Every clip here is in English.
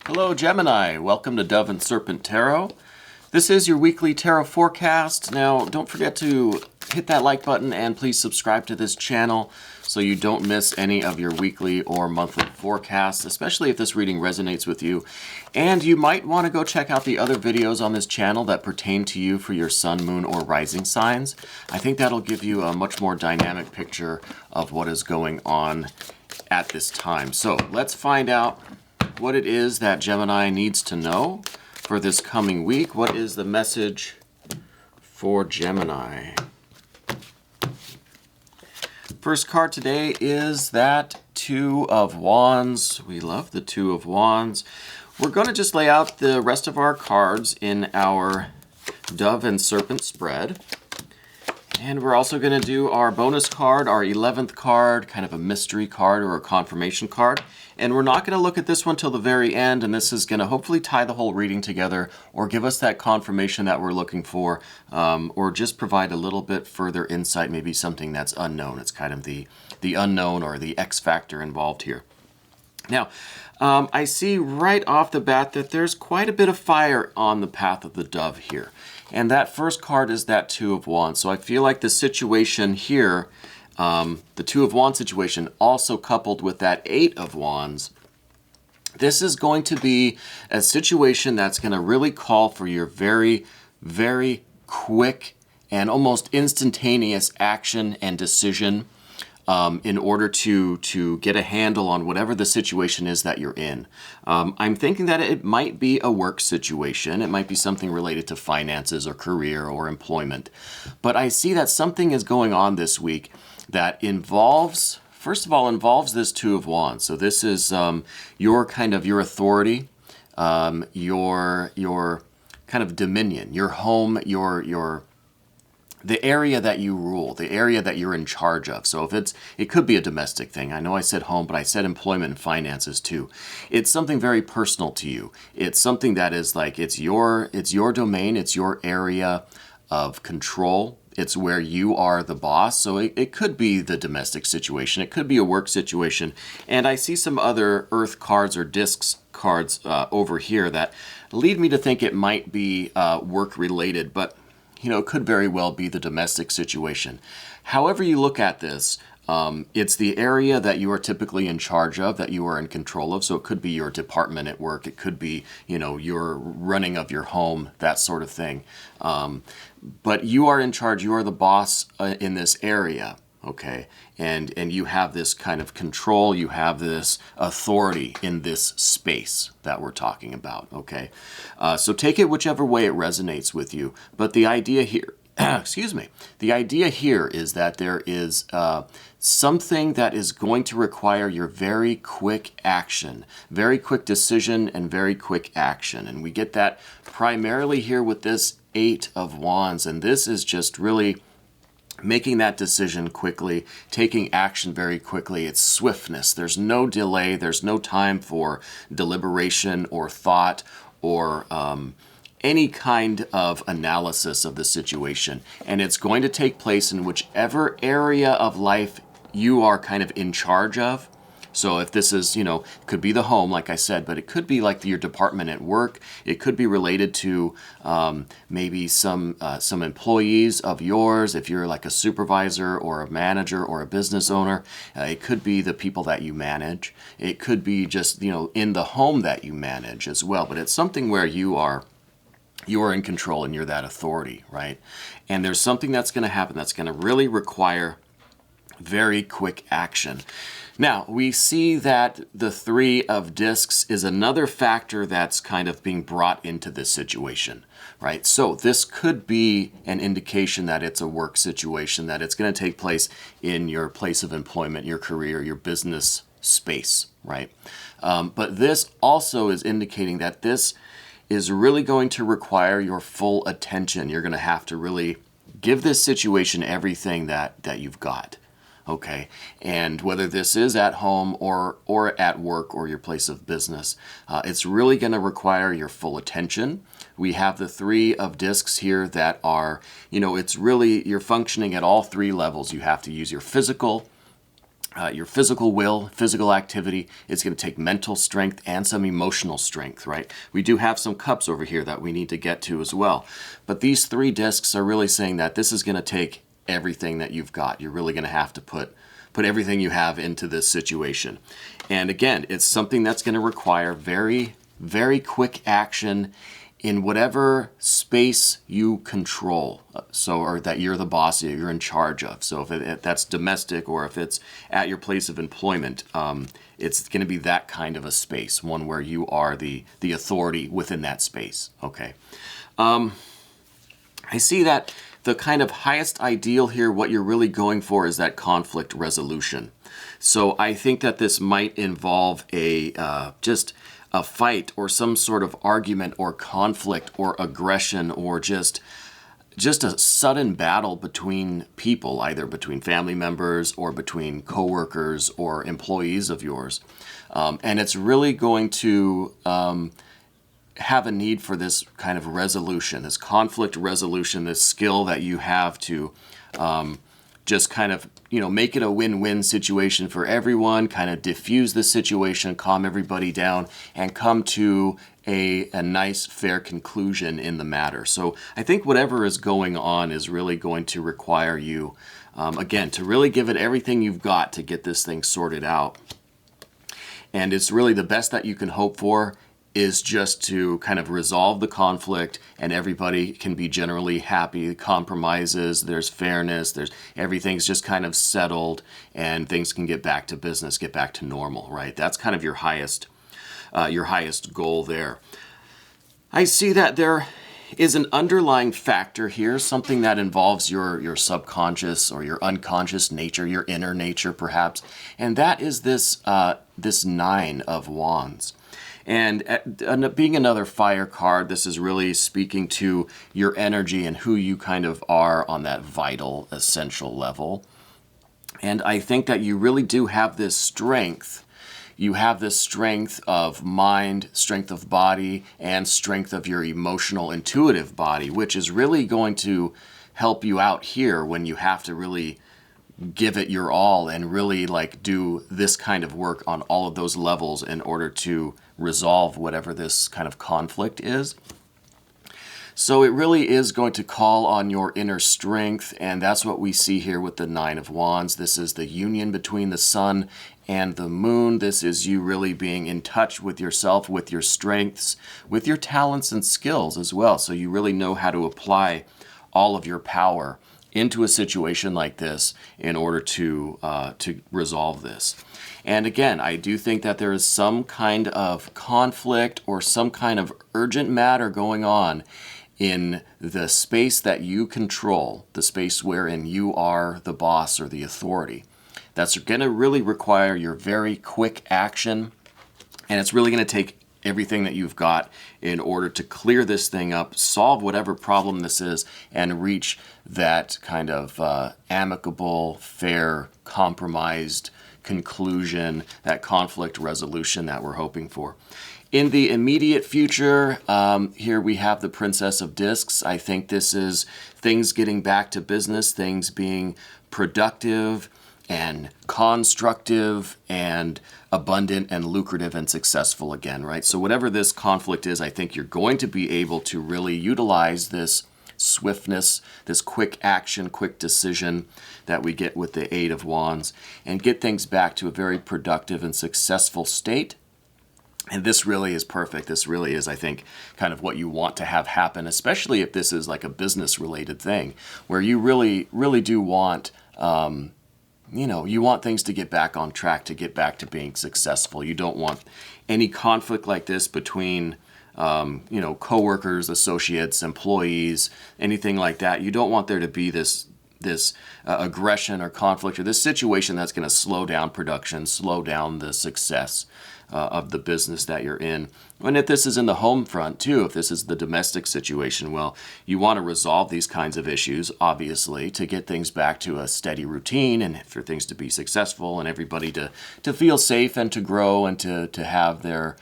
Hello Gemini, welcome to Dove and Serpent Tarot. This is your weekly tarot forecast. Now don't forget to hit that like button and please subscribe to this channel so you don't miss any of your weekly or monthly forecasts, especially if this reading resonates with you. And you might want to go check out the other videos on this channel that pertain to you for your sun, moon, or rising signs. I think that'll give you a much more dynamic picture of what is going on at this time. So let's find out what it is that Gemini needs to know for this coming week. What is the message for Gemini? First card today is that Two of Wands. We love the Two of Wands. We're going to just lay out the rest of our cards in our Dove and Serpent spread. And we're also going to do our bonus card, our 11th card, kind of a mystery card or a confirmation card. And we're not going to look at this one till the very end, and this is going to hopefully tie the whole reading together or give us that confirmation that we're looking for, or just provide a little bit further insight, maybe something that's unknown. It's kind of the unknown or the X factor involved here. Now, I see right off the bat that there's quite a bit of fire on the path of the dove here. And that first card is that Two of Wands. So I feel like the situation here, the Two of Wands situation, also coupled with that Eight of Wands, this is going to be a situation that's going to really call for your very, very quick and almost instantaneous action and decision in order to get a handle on whatever the situation is that you're in. I'm thinking that it might be a work situation. It might be something related to finances or career or employment. But I see that something is going on this week that involves, first of all, involves this Two of Wands. So this is your authority, your kind of dominion, your home, the area that you rule, the area that you're in charge of. So if it could be a domestic thing. I know I said home, but I said employment and finances too. It's something very personal to you. It's something that is like, it's your domain, it's your area of control. It's where you are the boss. So it could be the domestic situation. It could be a work situation. And I see some other earth cards or discs cards over here that lead me to think it might be work related, but it could very well be the domestic situation. However you look at this, it's the area that you are typically in charge of, that you are in control of. So it could be your department at work. It could be, your running of your home, that sort of thing. But you are in charge. You are the boss in this area. Okay, and you have this kind of control, you have this authority in this space that we're talking about, okay? So take it whichever way it resonates with you, but the idea here, excuse me, the idea here is that there is something that is going to require your very quick action, very quick decision and very quick action, and we get that primarily here with this Eight of Wands, and this is just really making that decision quickly, taking action very quickly. It's swiftness. There's no delay. There's no time for deliberation or thought or any kind of analysis of the situation. And it's going to take place in whichever area of life you are kind of in charge of. So if this is, could be the home, like I said, but it could be like your department at work. It could be related to maybe some employees of yours. If you're like a supervisor or a manager or a business owner, it could be the people that you manage. It could be just, in the home that you manage as well. But it's something where you are in control and you're that authority, right? And there's something that's going to happen that's going to really require very quick action. Now, we see that the Three of Discs is another factor that's kind of being brought into this situation, right? So this could be an indication that it's a work situation, that it's going to take place in your place of employment, your career, your business space, right? But this also is indicating that this is really going to require your full attention. You're going to have to really give this situation everything that you've got. Okay, and whether this is at home or at work or your place of business, it's really going to require your full attention. We have the Three of Discs here that are, it's really, you're functioning at all three levels. You have to use your physical, your physical will, physical activity. It's going to take mental strength and some emotional strength, right? We do have some cups over here that we need to get to as well. But these 3 discs are really saying that this is going to take everything that you've got. You're really going to have to put everything you have into this situation. And again, it's something that's going to require very, very quick action in whatever space you control, or that you're the boss, you're in charge of. So if that's domestic, or if it's at your place of employment, it's going to be that kind of a space, one where you are the authority within that space. Okay. I see that the kind of highest ideal here, what you're really going for, is that conflict resolution. So I think that this might involve just a fight, or some sort of argument or conflict or aggression, or just a sudden battle between people, either between family members or between coworkers or employees of yours. And it's really going to have a need for this kind of resolution, this conflict resolution, this skill that you have to just kind of, make it a win-win situation for everyone, kind of diffuse the situation, calm everybody down, and come to a nice, fair conclusion in the matter. So I think whatever is going on is really going to require you, again, to really give it everything you've got to get this thing sorted out. And it's really the best that you can hope for is just to kind of resolve the conflict, and everybody can be generally happy. Compromises, there's fairness, everything's just kind of settled, and things can get back to business, get back to normal, right? That's kind of your highest goal there. I see that there is an underlying factor here, something that involves your subconscious or your unconscious nature, your inner nature perhaps, and that is this 9 of Wands. And being another fire card, this is really speaking to your energy and who you kind of are on that vital, essential level. And I think that you really do have this strength. You have this strength of mind, strength of body, and strength of your emotional, intuitive body, which is really going to help you out here when you have to really give it your all and really do this kind of work on all of those levels in order to resolve whatever this kind of conflict is. So it really is going to call on your inner strength, and that's what we see here with the 9 of Wands. This is the union between the sun and the moon. This is you really being in touch with yourself, with your strengths, with your talents and skills as well. So you really know how to apply all of your power into a situation like this in order to resolve this. And again, I do think that there is some kind of conflict or some kind of urgent matter going on in the space that you control, the space wherein you are the boss or the authority. That's going to really require your very quick action, and it's really going to take everything that you've got in order to clear this thing up, solve whatever problem this is, and reach that kind of amicable, fair, compromised conclusion, that conflict resolution that we're hoping for. In the immediate future, here we have the Princess of Discs. I think this is things getting back to business, things being productive and constructive and abundant and lucrative and successful again, right? So whatever this conflict is, I think you're going to be able to really utilize this swiftness, this quick action, quick decision that we get with the 8 of Wands, and get things back to a very productive and successful state. And this really is perfect. This really is, I think, kind of what you want to have happen, especially if this is like a business-related thing, where you really, really do want you want things to get back on track, to get back to being successful. You don't want any conflict like this between, coworkers, associates, employees, anything like that. You don't want there to be this aggression or conflict or this situation that's going to slow down production, slow down the success of the business that you're in. And if this is in the home front too, if this is the domestic situation, well, you want to resolve these kinds of issues, obviously, to get things back to a steady routine and for things to be successful and everybody to feel safe and to grow and to have their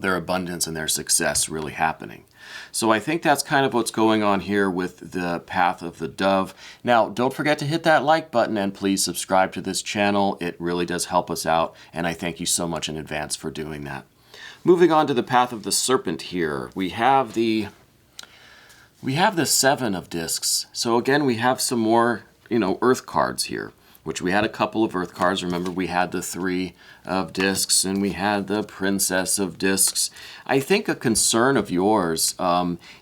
abundance and their success really happening. So I think that's kind of what's going on here with the path of the dove. Now, don't forget to hit that like button and please subscribe to this channel. It really does help us out, and I thank you so much in advance for doing that. Moving on to the path of the serpent here, we have the Seven of Discs. So again, we have some more, Earth cards here, which we had a couple of Earth cards. Remember, we had the Three of Discs and we had the Princess of Discs. I think a concern of yours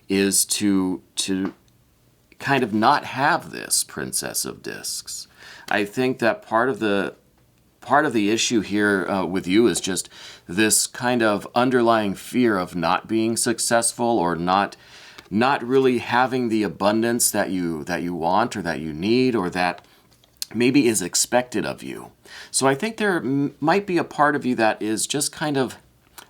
is to kind of not have this Princess of Discs. I think that part of the issue here with you is just this kind of underlying fear of not being successful, or not really having the abundance that you want, or that you need, or that maybe is expected of you. So I think there might be a part of you that is just kind of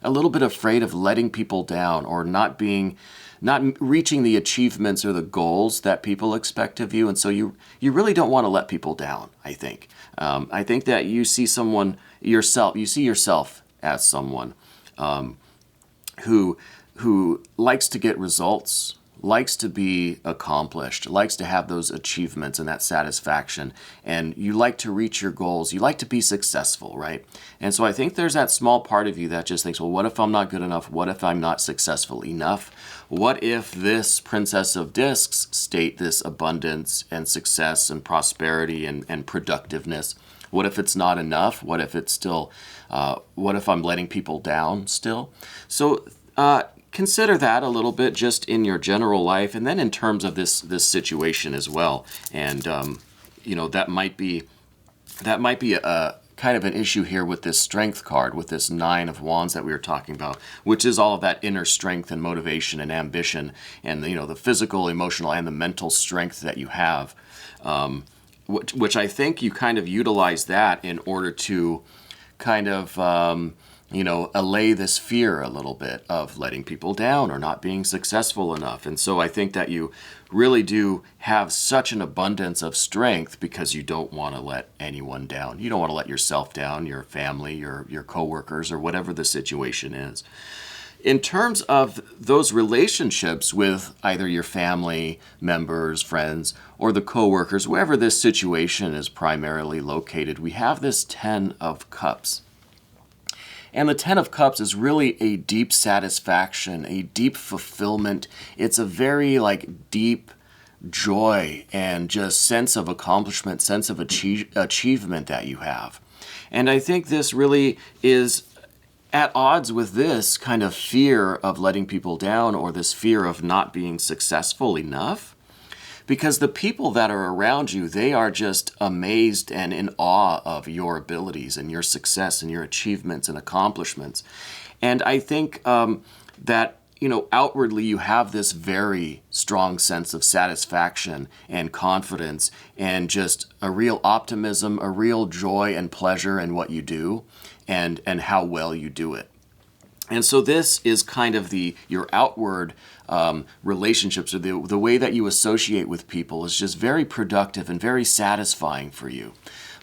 a little bit afraid of letting people down, or not reaching the achievements or the goals that people expect of you. And so you really don't want to let people down, I think. I think that you see yourself as someone who likes to get results, likes to be accomplished, likes to have those achievements and that satisfaction, and you like to reach your goals, you like to be successful, right? And so I think there's that small part of you that just thinks, well, what if I'm not good enough? What if I'm not successful enough? What if this Princess of Discs state, this abundance and success and prosperity and productiveness, what if it's not enough? What if it's still, what if I'm letting people down still? So consider that a little bit just in your general life, and then in terms of this situation as well. And that might be a kind of an issue here with this Strength card, with this Nine of Wands that we were talking about, which is all of that inner strength and motivation and ambition, and the physical, emotional, and the mental strength that you have, which I think you kind of utilize that in order to kind of allay this fear a little bit of letting people down or not being successful enough. And so I think that you really do have such an abundance of strength because you don't want to let anyone down. You don't want to let yourself down, your family, your coworkers, or whatever the situation is. In terms of those relationships with either your family members, friends, or the coworkers, wherever this situation is primarily located, we have this Ten of Cups. And the Ten of Cups is really a deep satisfaction, a deep fulfillment. It's a very deep joy and just sense of accomplishment, sense of achievement that you have. And I think this really is at odds with this kind of fear of letting people down, or this fear of not being successful enough. Because the people that are around you, they are just amazed and in awe of your abilities and your success and your achievements and accomplishments. And I think that, outwardly you have this very strong sense of satisfaction and confidence and just a real optimism, a real joy and pleasure in what you do and how well you do it. And so this is kind of your outward relationships, or the way that you associate with people is just very productive and very satisfying for you.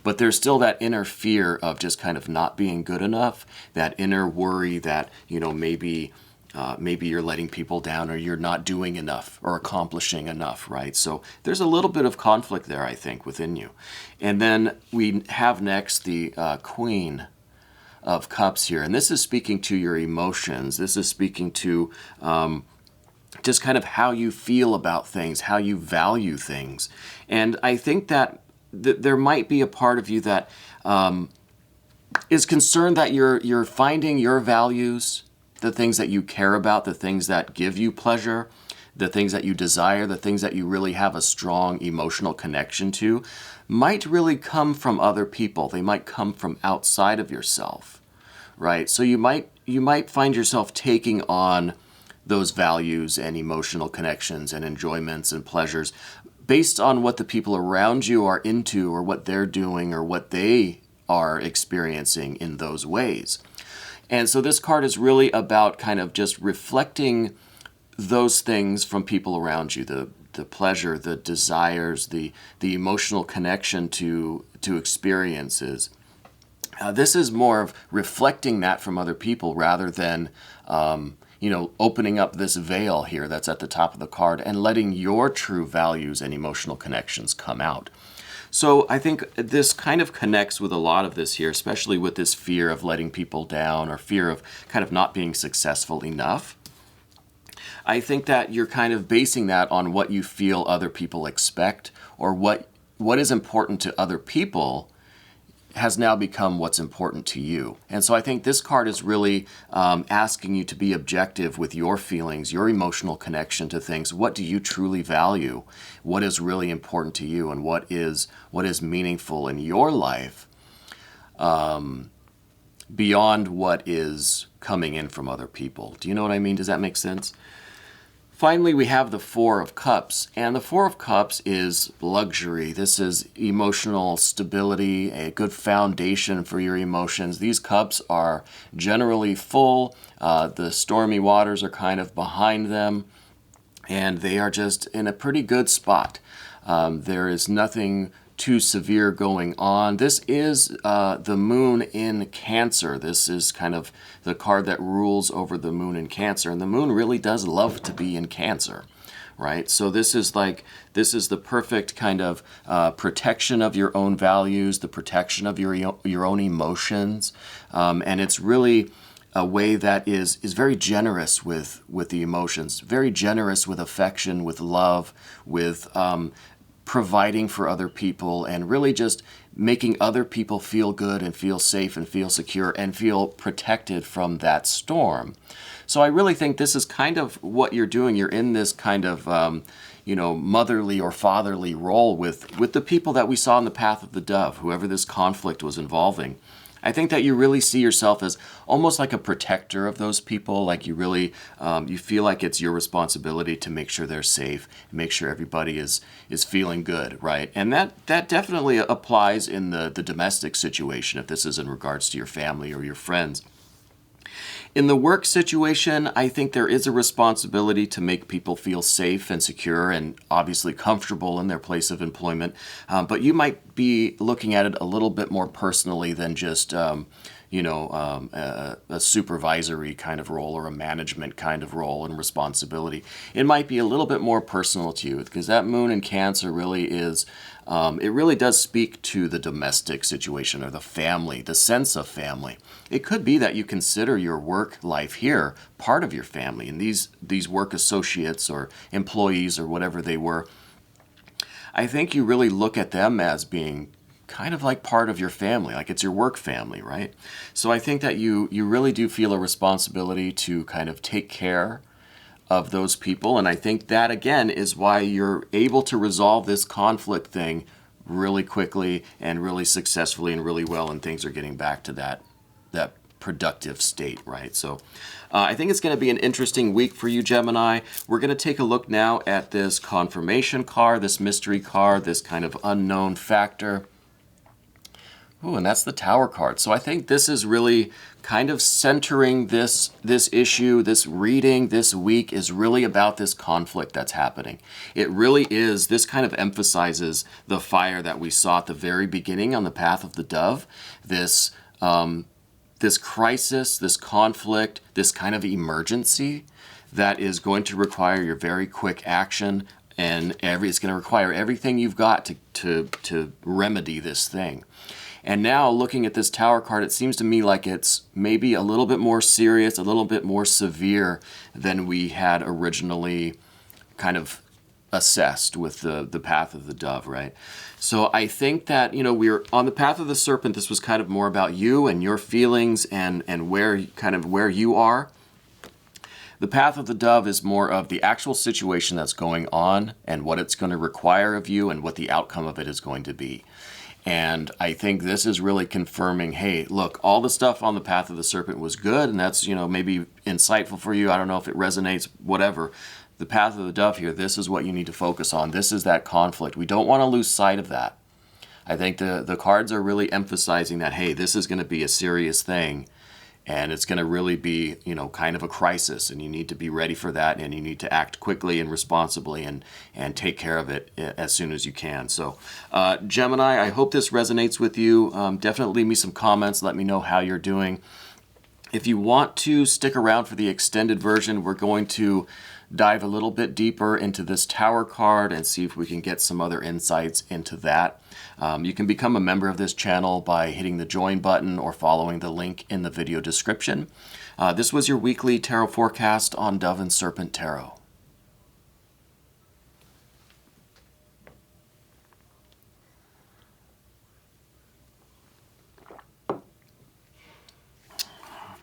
But there's still that inner fear of just kind of not being good enough, that inner worry that, maybe you're letting people down, or you're not doing enough or accomplishing enough, right? So there's a little bit of conflict there, I think, within you. And then we have next the Queen of Cups here, and this is speaking to your emotions. This is speaking to just kind of how you feel about things, how you value things. And I think that there might be a part of you that is concerned that you're finding your values, the things that you care about, the things that give you pleasure, the things that you desire, the things that you really have a strong emotional connection to, might really come from other people. They might come from outside of yourself, right? So you might find yourself taking on those values and emotional connections and enjoyments and pleasures based on what the people around you are into, or what they're doing, or what they are experiencing in those ways. And so this card is really about kind of just reflecting those things from people around you, the pleasure, the desires, the emotional connection to experiences. This is more of reflecting that from other people rather than opening up this veil here that's at the top of the card and letting your true values and emotional connections come out. So I think this kind of connects with a lot of this here, especially with this fear of letting people down or fear of kind of not being successful enough. I think that you're kind of basing that on what you feel other people expect, or what is important to other people has now become what's important to you. And so I think this card is really asking you to be objective with your feelings, your emotional connection to things. What do you truly value? What is really important to you? And what is meaningful in your life beyond what is coming in from other people? Do you know what I mean? Does that make sense? Finally, we have the Four of Cups, and the Four of Cups is luxury. This is emotional stability, a good foundation for your emotions. These cups are generally full. The stormy waters are kind of behind them, and they are just in a pretty good spot. There is nothing too severe going on. This is the moon in Cancer. This is kind of the card that rules over the moon in Cancer, and the moon really does love to be in Cancer, right? So this is the perfect kind of protection of your own values, the protection of your own emotions, and it's really a way that is very generous with the emotions, very generous with affection, with love, with providing for other people, and really just making other people feel good and feel safe and feel secure and feel protected from that storm. So I really think this is kind of what you're doing. You're in this kind of motherly or fatherly role with the people that we saw in the Path of the Dove, whoever this conflict was involving. I think that you really see yourself as almost like a protector of those people, like you really, you feel like it's your responsibility to make sure they're safe, make sure everybody is feeling good, right? And that definitely applies in the domestic situation, if this is in regards to your family or your friends. In the work situation, I think there is a responsibility to make people feel safe and secure and obviously comfortable in their place of employment. But you might be looking at it a little bit more personally than just a supervisory kind of role or a management kind of role and responsibility. It might be a little bit more personal to you, because that moon in Cancer really is, it really does speak to the domestic situation or the family, the sense of family. It could be that you consider your work life here part of your family, and these work associates or employees or whatever they were, I think you really look at them as being kind of like part of your family, like it's your work family, right? So I think that you really do feel a responsibility to kind of take care of those people, and I think that again is why you're able to resolve this conflict thing really quickly and really successfully and really well, and things are getting back to that productive state, right? So I think it's going to be an interesting week for you, Gemini. We're going to take a look now at this confirmation card, this mystery card, this kind of unknown factor. Ooh, and that's the Tower card. So I think this is really kind of centering this issue, this reading this week is really about this conflict that's happening. It really is, this kind of emphasizes the fire that we saw at the very beginning on the Path of the Dove, this crisis, this conflict, this kind of emergency that is going to require your very quick action, and it's going to require everything you've got to remedy this thing. And now, looking at this Tower card, it seems to me like it's maybe a little bit more serious, a little bit more severe than we had originally kind of assessed with the Path of the Dove, right? So I think that, we're on the Path of the Serpent. This was kind of more about you and your feelings and where you are. The Path of the Dove is more of the actual situation that's going on and what it's going to require of you and what the outcome of it is going to be. And I think this is really confirming, hey, look, all the stuff on the Path of the Serpent was good, and that's, maybe insightful for you. I don't know if it resonates, whatever. The Path of the Dove here, this is what you need to focus on. This is that conflict. We don't want to lose sight of that. I think the cards are really emphasizing that, hey, this is going to be a serious thing, and it's going to really be, kind of a crisis, and you need to be ready for that, and you need to act quickly and responsibly and take care of it as soon as you can. So, Gemini, I hope this resonates with you. Definitely leave me some comments. Let me know how you're doing. If you want to stick around for the extended version, we're going to dive a little bit deeper into this Tower card and see if we can get some other insights into that. You can become a member of this channel by hitting the join button or following the link in the video description. This was your weekly tarot forecast on Dove and Serpent Tarot.